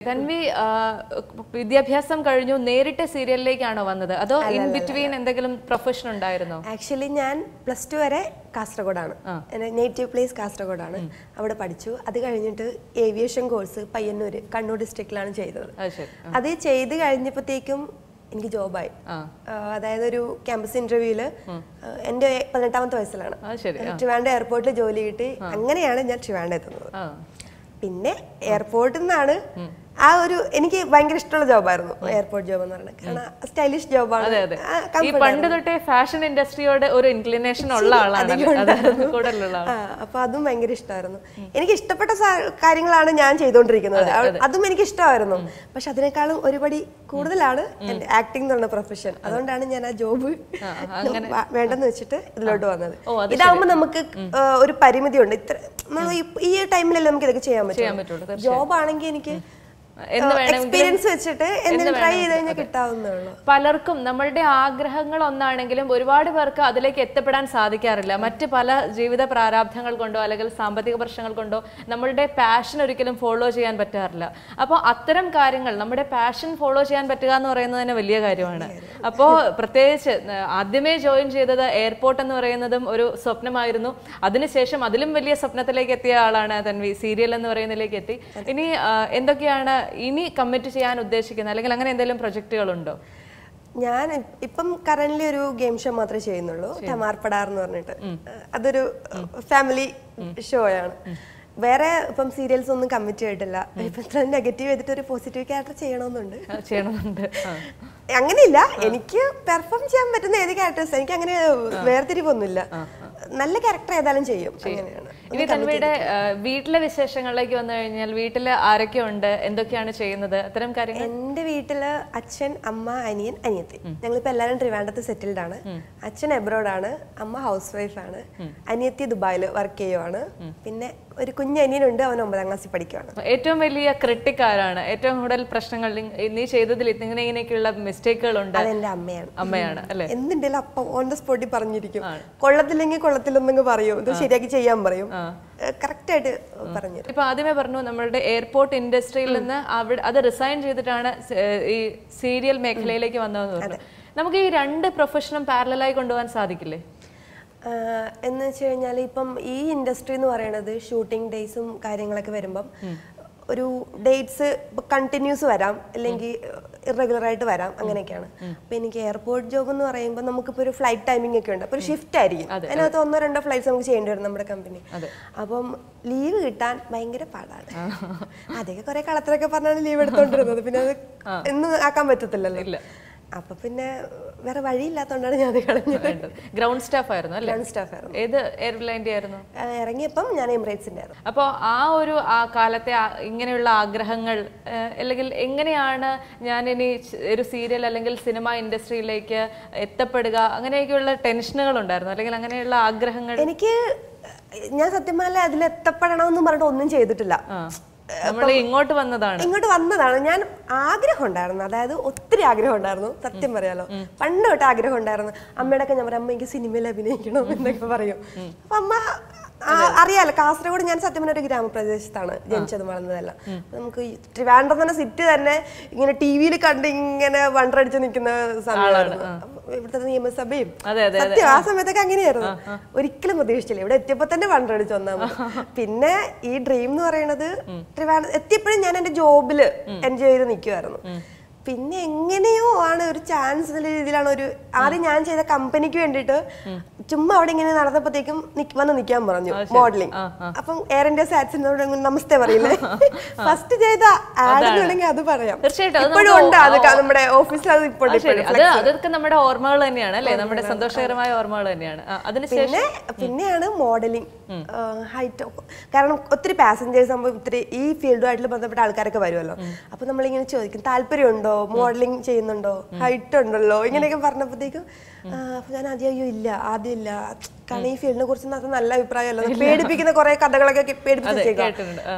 തൻവി വിദ്യാഭ്യാസം കഴിഞ്ഞു നേരിട്ട് സീരിയലിലേക്കാണോ വന്നത് അതോ ഇൻ ബിറ്റ്വീൻ എന്തെങ്കിലും പ്രൊഫഷൻ ഉണ്ടായിരുന്നോ? ആക്ച്വലി ഞാൻ +2 വരെ കാസർഗോഡാണ്, എൻ്റെ നേറ്റീവ് പ്ലേസ് കാസർഗോഡാണ്. അവിടെ പഠിച്ചു. അത് കഴിഞ്ഞിട്ട് ഏവിയേഷൻ കോഴ്സ് പയ്യന്നൂർ കണ്ണൂർ ഡിസ്ട്രിക്റ്റിലാണ് ചെയ്തത്. അത് ചെയ്ത് കഴിഞ്ഞപ്പോഴത്തേക്കും എനിക്ക് ജോബായി. അതായത് ഒരു ക്യാമ്പസ് ഇന്റർവ്യൂല് എൻ്റെ 18ാമത്തെ വയസ്സിലാണ് ട്രിവാൻഡ്രം എയർപോർട്ടിൽ ജോലി കിട്ടി. അങ്ങനെയാണ് ഞാൻ ട്രിവാൻഡ്രം എത്തുന്നത്. പിന്നെ എയർപോർട്ടിൽ നിന്നാണ് ആ ഒരു എനിക്ക് ഭയങ്കര ഇഷ്ടമുള്ള ജോബായിരുന്നു എയർപോർട്ട് ജോബ് എന്ന് പറയുന്നത്. കാരണം സ്റ്റൈലിഷ് ജോബാണ്. പണ്ട് തൊട്ടേ ഫാഷൻ ഇൻഡസ്ട്രിയോട് ഒരു ഇൻക്ലിനേഷൻ ഉള്ള ആളാണ്. അപ്പൊ അതും ഭയങ്കര ഇഷ്ടമായിരുന്നു. എനിക്ക് ഇഷ്ടപ്പെട്ട കാര്യങ്ങളാണ് ഞാൻ ചെയ്തുകൊണ്ടിരിക്കുന്നത്. അതും എനിക്ക് ഇഷ്ടമായിരുന്നു. പക്ഷെ അതിനേക്കാളും ഒരുപടി കൂടുതലാണ് എന്റെ ആക്ടിംഗ് എന്ന് പറഞ്ഞ പ്രൊഫഷൻ. അതുകൊണ്ടാണ് ഞാൻ ആ ജോബ് വേണ്ടെന്ന് വെച്ചിട്ട് ഇതിലോട്ട് വന്നത്. ഇതാവുമ്പോ നമുക്ക് ഒരു പരിമിതി ഉണ്ട്. ഈ ടൈമിലല്ലേ നമുക്ക് ഇതൊക്കെ ചെയ്യാൻ പറ്റും. ജോബ് ആണെങ്കിൽ എനിക്ക് എക്സ്പീരിയൻസ് വെച്ചിട്ട് എന്തെങ്കിലും ട്രൈ ചെയ്ത് കഴിഞ്ഞാൽ കിട്ടാവുന്നേ. പലർക്കും നമ്മളുടെ ആഗ്രഹങ്ങൾ ഒന്നാണെങ്കിലും ഒരുപാട് പേർക്ക് അതിലേക്ക് എത്തപ്പെടാൻ സാധിക്കാറില്ല. മറ്റ് പല ജീവിത പ്രാരാബ്ധങ്ങൾ കൊണ്ടോ അല്ലെങ്കിൽ സാമ്പത്തിക പ്രശ്നങ്ങൾ കൊണ്ടോ നമ്മളുടെ പാഷൻ ഒരിക്കലും ഫോളോ ചെയ്യാൻ പറ്റാറില്ല. അപ്പോൾ അത്തരം കാര്യങ്ങൾ നമ്മുടെ പാഷൻ ഫോളോ ചെയ്യാൻ പറ്റുക എന്ന് പറയുന്നത് തന്നെ വലിയ കാര്യമാണ്. അപ്പോൾ പ്രത്യേകിച്ച് ആദ്യമേ ജോയിൻ ചെയ്തത് എയർപോർട്ട് എന്ന് പറയുന്നതും ഒരു സ്വപ്നമായിരുന്നു. അതിനുശേഷം അതിലും വലിയ സ്വപ്നത്തിലേക്ക് എത്തിയ ആളാണ് തൻവി. സീരിയൽ എന്ന് പറയുന്നതിലേക്ക് എത്തി. ഇനി എന്തൊക്കെയാണ് ഇനി കമ്മിറ്റ് ചെയ്യാൻ ഉദ്ദേശിക്കുന്നത്, അല്ലെങ്കിൽ അങ്ങനെ എന്തെങ്കിലും പ്രൊജക്ടുകളുണ്ടോ? ഞാൻ ഇപ്പം കറന്റ്ലി ഒരു ഗെയിം ഷോ മാത്രമേ ചെയ്യുന്നുള്ളൂ, ടമാർപടാർ എന്ന് പറഞ്ഞിട്ട്. അതൊരു ഫാമിലി ഷോ ആണ്. വേറെ ഇപ്പം സീരിയൽസ് ഒന്നും കമ്മിറ്റ് ചെയ്തിട്ടില്ല. ഇപ്പം നെഗറ്റീവ് ചെയ്തിട്ട് ഒരു പോസിറ്റീവ് ക്യാരക്ടർ ചെയ്യണമെന്നുണ്ട്. അങ്ങനെയില്ല, എനിക്ക് പെർഫോം ചെയ്യാൻ പറ്റുന്ന ഏത് ക്യാരക്ടേഴ്സ് എനിക്ക് അങ്ങനെ വേർതിരിവൊന്നുമില്ല. നല്ല ക്യാരക്ടർ ഏതായാലും ചെയ്യും. അങ്ങനെയാണ്. ഇനി തൻവിയുടെ വീട്ടിലെ വിശേഷങ്ങളിലേക്ക് വന്നു കഴിഞ്ഞാൽ വീട്ടില് ആരൊക്കെ ഉണ്ട്, എന്തൊക്കെയാണ് ചെയ്യുന്നത്, അത്തരം കാര്യങ്ങൾ? എന്റെ വീട്ടില് അച്ഛൻ, അമ്മ, അനിയൻ, അനിയത്തി. ഞങ്ങളിപ്പോ എല്ലാവരും ട്രിവാൻഡ്രത്ത് സെറ്റിൽഡ് ആണ്. അച്ഛൻ എബ്രോഡ് ആണ്, അമ്മ ഹൗസ് വൈഫ് ആണ്, അനിയത്തി ദുബായിൽ വർക്ക് ചെയ്യുവാണ്. പിന്നെ ഒരു കുഞ്ഞനിയനുണ്ട്, അവൻ 9ാം ക്ലാസ്സിൽ പഠിക്കുകയാണ്. ഏറ്റവും വലിയ ക്രിട്ടിക് ആരാണ്? ഏറ്റവും കൂടുതൽ പ്രശ്നങ്ങൾ നീ ചെയ്തതിൽ ഇങ്ങനെയൊക്കെയുള്ള മിസ്റ്റേക്കുകൾ ഉണ്ട്? അതെന്റെ അമ്മയാണ്. അമ്മയാണ് അല്ലെ? എന്തുണ്ടെങ്കിലും അപ്പം ഓൺ ദ സ്പോട്ടിൽ പറഞ്ഞിരിക്കും. കൊള്ളത്തില്ലെങ്കിൽ കൊള്ളത്തില്ലെന്നങ്ങ് പറയും, ഇത് ശരിയാക്കി ചെയ്യാൻ പറയും. കറക്റ്റ് ആയിട്ട് പറഞ്ഞു. ഇപ്പൊ ആദ്യമേ പറഞ്ഞു നമ്മളുടെ എയർപോർട്ട് ഇൻഡസ്ട്രിയിൽ നിന്ന് അത് റിസൈൻ ചെയ്തിട്ടാണ് ഈ സീരിയൽ മേഖലയിലേക്ക് വന്നതെന്ന് പറഞ്ഞു. നമുക്ക് ഈ രണ്ട് പ്രൊഫഷനും പാരലലായി കൊണ്ടുപോകാൻ സാധിക്കില്ലേ? എന്ന് വെച്ച് കഴിഞ്ഞാൽ ഇപ്പം ഈ ഇൻഡസ്ട്രി എന്ന് പറയുന്നത് ഷൂട്ടിംഗ് ഡേയ്സും കാര്യങ്ങളൊക്കെ വരുമ്പം ഒരു ഡേറ്റ്സ് കണ്ടിന്യൂസ് വരാം, അല്ലെങ്കിൽ ഇറഗുലർ ആയിട്ട് വരാം, അങ്ങനെയൊക്കെയാണ്. അപ്പൊ എനിക്ക് എയർപോർട്ട് ജോബ് എന്ന് പറയുമ്പോൾ നമുക്കിപ്പോൾ ഒരു ഫ്ലൈറ്റ് ടൈമിംഗ് ഒക്കെ ഉണ്ട്. അപ്പൊ ഒരു ഷിഫ്റ്റ് ആയിരിക്കും. അതിനകത്ത് 1-2 ഫ്ലൈറ്റ്സ് നമുക്ക് ചെയ്യേണ്ടി വരും നമ്മുടെ കമ്പനി. അപ്പം ലീവ് കിട്ടാൻ ഭയങ്കര പാടാണ്. അതൊക്കെ കുറെ കളത്തിലൊക്കെ പറഞ്ഞാണ് ലീവ് എടുത്തോണ്ടിരുന്നത്. പിന്നെ അത് എന്നും ആക്കാൻ പറ്റത്തില്ലല്ലോ. അപ്പൊ പിന്നെ വേറെ വഴിയില്ലാത്തോണ്ടാണ് ഞാൻ അത് കളഞ്ഞത്. ഗ്രൗണ്ട് സ്റ്റാഫ് ആയിരുന്നു അല്ലേ? ഗ്രൗണ്ട് സ്റ്റാഫ് ആയിരുന്നു. ഏത് എയർലൈൻ്റെ ആയിരുന്നു? ഇറങ്ങിയപ്പം ഞാൻ എമിറേറ്റ്സിന്റെ ആയിരുന്നു. അപ്പോൾ ആ കാലത്തെ ഇങ്ങനെയുള്ള ആഗ്രഹങ്ങൾ, അല്ലെങ്കിൽ എങ്ങനെയാണ് ഞാൻ ഇനി ഒരു സീരിയൽ അല്ലെങ്കിൽ സിനിമ ഇൻഡസ്ട്രിയിലേക്ക് എത്തപ്പെടുക, അങ്ങനെയൊക്കെയുള്ള ടെൻഷനുകൾ ഉണ്ടായിരുന്നു, അല്ലെങ്കിൽ അങ്ങനെയുള്ള ആഗ്രഹങ്ങൾ? ഞാൻ സത്യം പറഞ്ഞാൽ അതിൽ എത്തപ്പെടണമെന്ന് പറഞ്ഞിട്ട് ഒന്നും ചെയ്തിട്ടില്ല. ഇങ്ങോട്ട് വന്നതാണ്. ഞാൻ ആഗ്രഹം ഉണ്ടായിരുന്നു, അതായത് ഒത്തിരി ആഗ്രഹം ഉണ്ടായിരുന്നു. സത്യം പറയാലോ, പണ്ട് തൊട്ട് ആഗ്രഹം ഉണ്ടായിരുന്നു. അമ്മയോടൊക്കെ ഞാൻ പറയും, അമ്മ എനിക്ക് സിനിമയിൽ അഭിനയിക്കണം എന്നൊക്കെ പറയും. അപ്പൊ അമ്മ അറിയാലോ, കാസർഗോഡ് ഞാൻ സത്യം പറഞ്ഞ ഒരു ഗ്രാമപ്രദേശത്താണ് ജനിച്ചതും വളർന്നതെല്ലാം. നമുക്ക് ട്രിവാൻഡ്രം തന്നെ സിറ്റി തന്നെ ഇങ്ങനെ ടിവിയിൽ കണ്ട് ഇങ്ങനെ വണ്ടടിച്ച് നിൽക്കുന്ന സമയമായിരുന്നു. ഇവിടുത്തെ നിയമസഭയും സത്യം ആ സമയത്തൊക്കെ അങ്ങനെയായിരുന്നു. ഒരിക്കലും പ്രതീക്ഷിച്ചില്ല. ഇവിടെ എത്തിയപ്പോ തന്നെ വണ്ടടിച്ച് വന്നാൽ. പിന്നെ ഈ ഡ്രീം എന്ന് പറയുന്നത് ട്രിവാൻഡ്രം എത്തിയപ്പോഴും ഞാൻ എന്റെ ജോബില് എൻജോയ് ചെയ്ത് നിൽക്കുമായിരുന്നു. പിന്നെ എങ്ങനെയോ ആണ് ഒരു ചാൻസ് എന്നുള്ള രീതിയിലാണ് ആദ്യം ഞാൻ ചെയ്ത കമ്പനിക്ക് വേണ്ടിയിട്ട് ചുമ്മാ അവിടെ ഇങ്ങനെ നടന്നപ്പോഴത്തേക്കും വന്ന് നിൽക്കാൻ പറഞ്ഞു, മോഡലിംഗ്. അപ്പം എയർ ഇന്ത്യ സാറ്റ്സിനോട് നമസ്തേ പറയില്ലേ, ഫസ്റ്റ് ചെയ്ത ആഡ് എന്നുണ്ടെങ്കിൽ അത് പറയാം. ഇപ്പോഴും ഉണ്ട് അത് നമ്മുടെ ഓഫീസിൽ. അത് അതൊക്കെ നമ്മുടെ ഓർമ്മകൾ തന്നെയാണ് അല്ലേ, നമ്മുടെ സന്തോഷകരമായ ഓർമ്മകൾ തന്നെയാണ്. പിന്നെയാണ് മോഡലിംഗ്, ഹൈറ്റ്. കാരണം ഒത്തിരി പാസഞ്ചേഴ്സ് ആകുമ്പോൾ ഒത്തിരി ഈ ഫീൽഡുമായിട്ട് ബന്ധപ്പെട്ട ആൾക്കാരൊക്കെ വരുമല്ലോ. അപ്പൊ നമ്മളിങ്ങനെ ചോദിക്കും, താല്പര്യമുണ്ടോ, മോഡലിംഗ് ചെയ്യുന്നുണ്ടോ, ഹൈറ്റ് ഉണ്ടല്ലോ, ഇങ്ങനെയൊക്കെ പറഞ്ഞപ്പോഴത്തേക്കും ഞാൻ ആദ്യം ഇല്ല. കാരണം ഈ ഫീൽഡിനെ കുറിച്ച് നല്ല അഭിപ്രായമല്ല, പേടിപ്പിക്കുന്ന കുറെ കഥകളൊക്കെ പേടിപ്പിച്ചേക്കാം.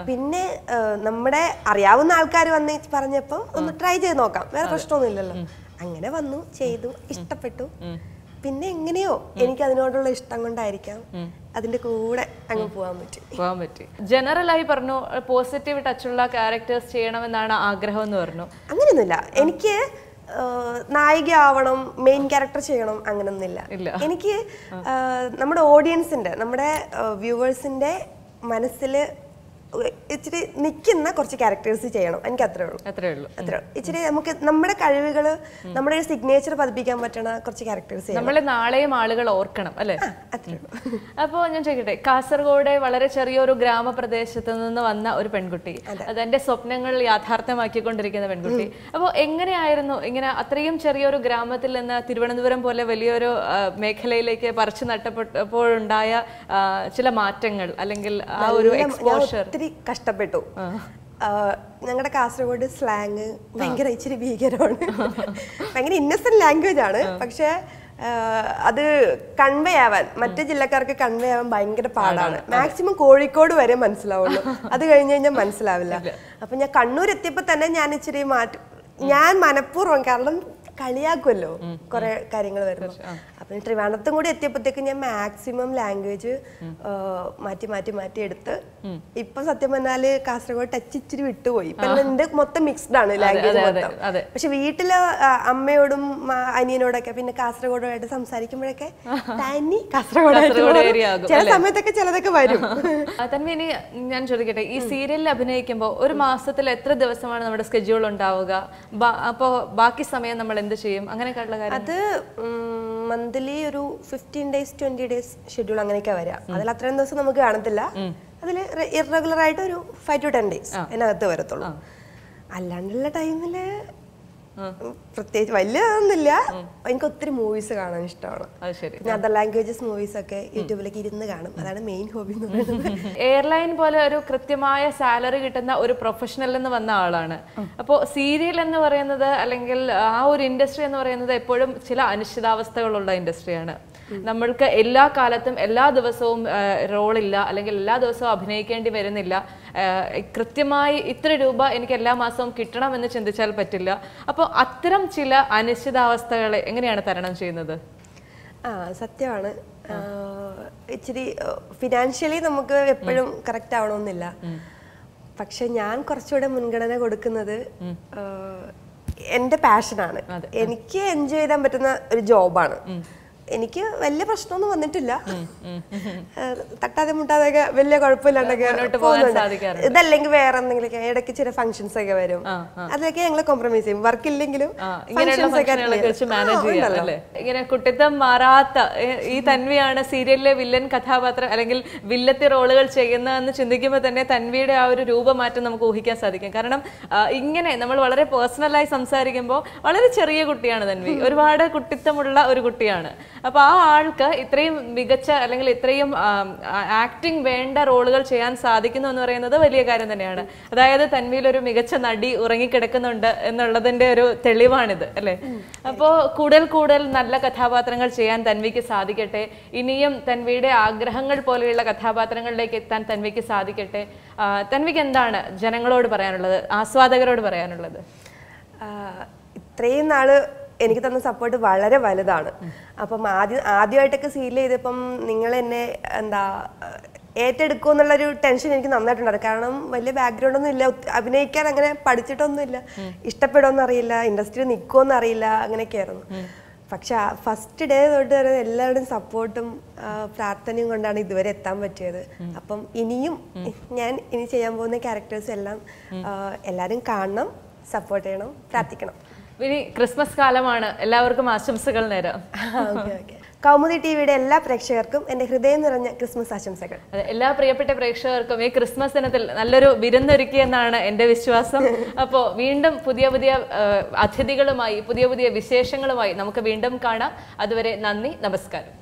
പിന്നെ നമ്മുടെ അറിയാവുന്ന ആൾക്കാർ വന്ന് പറഞ്ഞപ്പോ ഒന്ന് ട്രൈ ചെയ്ത് നോക്കാം, വേറെ പ്രശ്നമൊന്നും ഇല്ലല്ലോ. അങ്ങനെ വന്നു, ചെയ്തു, ഇഷ്ടപ്പെട്ടു. പിന്നെ എങ്ങനെയോ എനിക്ക് അതിനോടുള്ള ഇഷ്ടം കൊണ്ടായിരിക്കാം അതിന്റെ കൂടെ അങ്ങ് പോകാൻ പറ്റി. ജനറലായി പറഞ്ഞു പോസിറ്റീവ് ടച്ചുള്ള ക്യാരക്ടേഴ്സ് ചെയ്യണമെന്നാണ് ആഗ്രഹം എന്ന് പറഞ്ഞു. അങ്ങനെയൊന്നുമില്ല, എനിക്ക് നായിക ആവണം, മെയിൻ ക്യാരക്ടർ ചെയ്യണം അങ്ങനൊന്നുമില്ല. എനിക്ക് നമ്മുടെ ഓഡിയൻസിന്റെ, നമ്മുടെ വ്യൂവേഴ്സിന്റെ മനസ്സിൽ ഇച്ചിരി നിൽക്കുന്ന കുറച്ച് ക്യാരക്ടേഴ്സ് ചെയ്യണം. എനിക്ക് അത്രേ ഉള്ളൂ. ഇച്ചിരി നമുക്ക് നമ്മുടെ കഴിവുകൾ, നമ്മുടെ ഒരു സിഗ്നേച്ചർ പതിപ്പിക്കാൻ പറ്റണ കുറച്ച് ക്യാരക്ടേഴ്സ് നമ്മളെ നാളെയും ആളുകൾ ഓർക്കണം അല്ലേ? അപ്പോൾ ഞാൻ ചോദിക്കട്ടെ, കാസർഗോഡ് വളരെ ചെറിയൊരു ഗ്രാമപ്രദേശത്ത് നിന്ന് വന്ന ഒരു പെൺകുട്ടി, അതെന്റെ സ്വപ്നങ്ങൾ യാഥാർത്ഥ്യമാക്കിക്കൊണ്ടിരിക്കുന്ന പെൺകുട്ടി. അപ്പോൾ എങ്ങനെയായിരുന്നു ഇങ്ങനെ അത്രയും ചെറിയൊരു ഗ്രാമത്തിൽ നിന്ന് തിരുവനന്തപുരം പോലെ വലിയൊരു മേഖലയിലേക്ക് പറിച്ചു നട്ടപ്പോഴുണ്ടായ ചില മാറ്റങ്ങൾ അല്ലെങ്കിൽ ആ ഒരു എക്സ്പോഷർ? കഷ്ടപ്പെട്ടു. ഞങ്ങളുടെ കാസർഗോഡ് സ്ലാങ് ഭയങ്കര ഇച്ചിരി ഭീകരമാണ്. ഭയങ്കര ഇന്നസെന്റ് ലാംഗ്വേജ് ആണ്, പക്ഷെ അത് കൺവേ ആവാൻ, മറ്റു ജില്ലക്കാർക്ക് കൺവേ ആവാൻ ഭയങ്കര പാടാണ്. മാക്സിമം കോഴിക്കോട് വരെ മനസ്സിലാവുള്ളൂ, അത് കഴിഞ്ഞ് കഴിഞ്ഞാൽ മനസ്സിലാവില്ല. അപ്പൊ ഞാൻ കണ്ണൂർ എത്തിയപ്പോ തന്നെ ഞാൻ ഇച്ചിരി മാറ്റും. ഞാൻ മനഃപൂർവ്വം, കാരണം കളിയാക്കുമല്ലോ കുറെ കാര്യങ്ങൾ വരുന്നു. അപ്പൊ ട്രിവാൻഡ്രത്തും കൂടി എത്തിയപ്പോഴത്തേക്ക് ഞാൻ മാക്സിമം ലാംഗ്വേജ് മാറ്റി എടുത്ത് ഇപ്പൊ സത്യം പറഞ്ഞാല് കാസർഗോഡ് ടച്ച് ഇച്ചിരി വിട്ടുപോയി. ഇപ്പൊ എന്റെ മൊത്തം മിക്സ്ഡ് ആണ് ലാംഗ്വേജ് മൊത്തം. പക്ഷെ വീട്ടില് അമ്മയോടും അനിയനോടൊക്കെ പിന്നെ കാസർഗോഡുമായിട്ട് സംസാരിക്കുമ്പോഴൊക്കെ തനി കാസർഗോഡ് ചില സമയത്തൊക്കെ ചിലതൊക്കെ വരും. തന്മ, ഇനി ഞാൻ ചോദിക്കട്ടെ, ഈ സീരിയലിൽ അഭിനയിക്കുമ്പോൾ ഒരു മാസത്തിൽ എത്ര ദിവസമാണ് നമ്മുടെ സ്കെഡ്യൂൾ ഉണ്ടാവുക? അപ്പോ ബാക്കി സമയം നമ്മൾ എന്ത് ചെയ്യും? അങ്ങനെയൊക്കെയുള്ള കാര്യം അത് മന്ത്ലി ഒരു 15 days 20 days ഷെഡ്യൂൾ അങ്ങനെയൊക്കെ വരാം. അതിൽ അത്രയും ദിവസം നമുക്ക് കാണത്തില്ല. അതിൽ ഇറഗുലർ ആയിട്ട് ഒരു 5 to 10 days അതിനകത്ത് വരത്തുള്ളൂ. അല്ലാണ്ടുള്ള ടൈമില് പ്രത്യേകിച്ച് വലിയൊന്നുമില്ല. എനിക്ക് ഒത്തിരി മൂവീസ് കാണാൻ ഇഷ്ടമാണ്. അതർ ലാംഗ്വേജസ് മൂവീസ് ഒക്കെ യൂട്യൂബിലേക്ക് ഇരുന്ന് കാണും. അതാണ് മെയിൻ ഹോബി എന്ന് പറയുന്നത്. എയർലൈൻ പോലെ ഒരു കൃത്യമായ സാലറി കിട്ടുന്ന ഒരു പ്രൊഫഷണൽ എന്ന് വന്ന ആളാണ്. അപ്പോൾ സീരിയൽ എന്ന് പറയുന്നത് അല്ലെങ്കിൽ ആ ഒരു ഇൻഡസ്ട്രി എന്ന് പറയുന്നത് എപ്പോഴും ചില അനിശ്ചിതാവസ്ഥകളുള്ള ഇൻഡസ്ട്രിയാണ്. നമ്മൾക്ക് എല്ലാ കാലത്തും എല്ലാ ദിവസവും റോളില്ല, അല്ലെങ്കിൽ എല്ലാ ദിവസവും അഭിനയിക്കേണ്ടി വരുന്നില്ല. കൃത്യമായി ഇത്ര രൂപ എനിക്ക് എല്ലാ മാസവും കിട്ടണമെന്ന് ചിന്തിച്ചാൽ പറ്റില്ല. അപ്പോൾ അത്തരം ചില അനിശ്ചിതാവസ്ഥകളെ എങ്ങനെയാണ് തരണം ചെയ്യുന്നത്? സത്യമാണ്, ഇച്ചിരി ഫിനാൻഷ്യലി നമുക്ക് എപ്പോഴും കറക്റ്റ് ആവണമെന്നില്ല. പക്ഷെ ഞാൻ കുറച്ചുകൂടെ മുൻഗണന കൊടുക്കുന്നത് എൻ്റെ പാഷനാണ്. എനിക്ക് എൻജോയ് ചെയ്യാൻ പറ്റുന്ന ഒരു ജോബാണ്. എനിക്ക് വലിയ പ്രശ്നമൊന്നും വന്നിട്ടില്ല. തട്ടാതെ മുട്ടാതെയൊക്കെ വലിയ കുഴപ്പമില്ലാണ്ടൊക്കെ ഇതല്ലെങ്കിൽ വേറെ എന്തെങ്കിലുമൊക്കെ ഇടയ്ക്ക് ചില ഫംഗ്ഷൻസ് ഒക്കെ വരും. അതിലൊക്കെ ഞങ്ങൾ കോംപ്രമൈസ് ചെയ്യും. വർക്ക് ഇല്ലെങ്കിലും ഇങ്ങനെ കുട്ടിത്തം മാറാത്ത ഈ തൻവിയാണ് സീരിയലിലെ വില്ലൻ കഥാപാത്രം അല്ലെങ്കിൽ വില്ലത്തി റോളുകൾ ചെയ്യുന്നതെന്ന് ചിന്തിക്കുമ്പോൾ തന്നെ തൻവിയുടെ ആ ഒരു രൂപമാറ്റം നമുക്ക് ഊഹിക്കാൻ സാധിക്കും. കാരണം ഇങ്ങനെ നമ്മൾ വളരെ പേഴ്സണലായി സംസാരിക്കുമ്പോൾ വളരെ ചെറിയ കുട്ടിയാണ് തൻവി, ഒരുപാട് കുട്ടിത്തമുള്ള ഒരു കുട്ടിയാണ്. അപ്പൊ ആ ആൾക്ക് ഇത്രയും മികച്ച അല്ലെങ്കിൽ ഇത്രയും ആക്ടിങ് വേണ്ട റോളുകൾ ചെയ്യാൻ സാധിക്കുന്നു എന്ന് പറയുന്നത് വലിയ കാര്യം തന്നെയാണ്. അതായത് തൻവിയിൽ ഒരു മികച്ച നടി ഉറങ്ങിക്കിടക്കുന്നുണ്ട് എന്നുള്ളതിന്റെ ഒരു തെളിവാണിത് അല്ലെ? അപ്പോ കൂടുതൽ നല്ല കഥാപാത്രങ്ങൾ ചെയ്യാൻ തൻവിക്ക് സാധിക്കട്ടെ. ഇനിയും തൻവിയുടെ ആഗ്രഹങ്ങൾ പോലെയുള്ള കഥാപാത്രങ്ങളിലേക്ക് എത്താൻ തൻവിക്ക് സാധിക്കട്ടെ. തൻവിക്ക് എന്താണ് ജനങ്ങളോട് പറയാനുള്ളത്, ആസ്വാദകരോട് പറയാനുള്ളത്? ഇത്രയും നാള് എനിക്ക് തന്ന സപ്പോർട്ട് വളരെ വലുതാണ്. അപ്പം ആദ്യമായിട്ടൊക്കെ സീരിയൽ ചെയ്തപ്പം നിങ്ങൾ എന്നെ ഏറ്റെടുക്കും എന്നുള്ളൊരു ടെൻഷൻ എനിക്ക് നന്നായിട്ടുണ്ടായിരുന്നു. കാരണം വലിയ ബാക്ക്ഗ്രൗണ്ട് ഒന്നും ഇല്ല, അഭിനയിക്കാൻ അങ്ങനെ പഠിച്ചിട്ടൊന്നുമില്ല, ഇഷ്ടപ്പെടുമെന്ന് അറിയില്ല, ഇൻഡസ്ട്രിയിൽ നിൽക്കുമെന്ന് അറിയില്ല, അങ്ങനെയൊക്കെയായിരുന്നു. പക്ഷെ ഫസ്റ്റ് ഡേ തൊട്ട് വരെ എല്ലാവരുടെയും സപ്പോർട്ടും പ്രാർത്ഥനയും കൊണ്ടാണ് ഇതുവരെ എത്താൻ പറ്റിയത്. അപ്പം ഞാൻ ഇനി ചെയ്യാൻ പോകുന്ന ക്യാരക്ടേഴ്സ് എല്ലാം എല്ലാവരും കാണണം, സപ്പോർട്ട് ചെയ്യണം, പ്രാർത്ഥിക്കണം. ഇനി ക്രിസ്മസ് കാലമാണ്, എല്ലാവർക്കും ആശംസകൾ നേരാം. കൗമുദി ടിവിയുടെ എല്ലാ പ്രേക്ഷകർക്കും എൻ്റെ ഹൃദയം നിറഞ്ഞ ക്രിസ്മസ് ആശംസകൾ. എല്ലാ പ്രിയപ്പെട്ട പ്രേക്ഷകർക്കും ഈ ക്രിസ്മസ് ദിനത്തിൽ നല്ലൊരു വിരുന്നൊരുക്കിയെന്നാണ് എൻ്റെ വിശ്വാസം. അപ്പോൾ വീണ്ടും പുതിയ അതിഥികളുമായി പുതിയ വിശേഷങ്ങളുമായി നമുക്ക് വീണ്ടും കാണാം. അതുവരെ നന്ദി, നമസ്കാരം.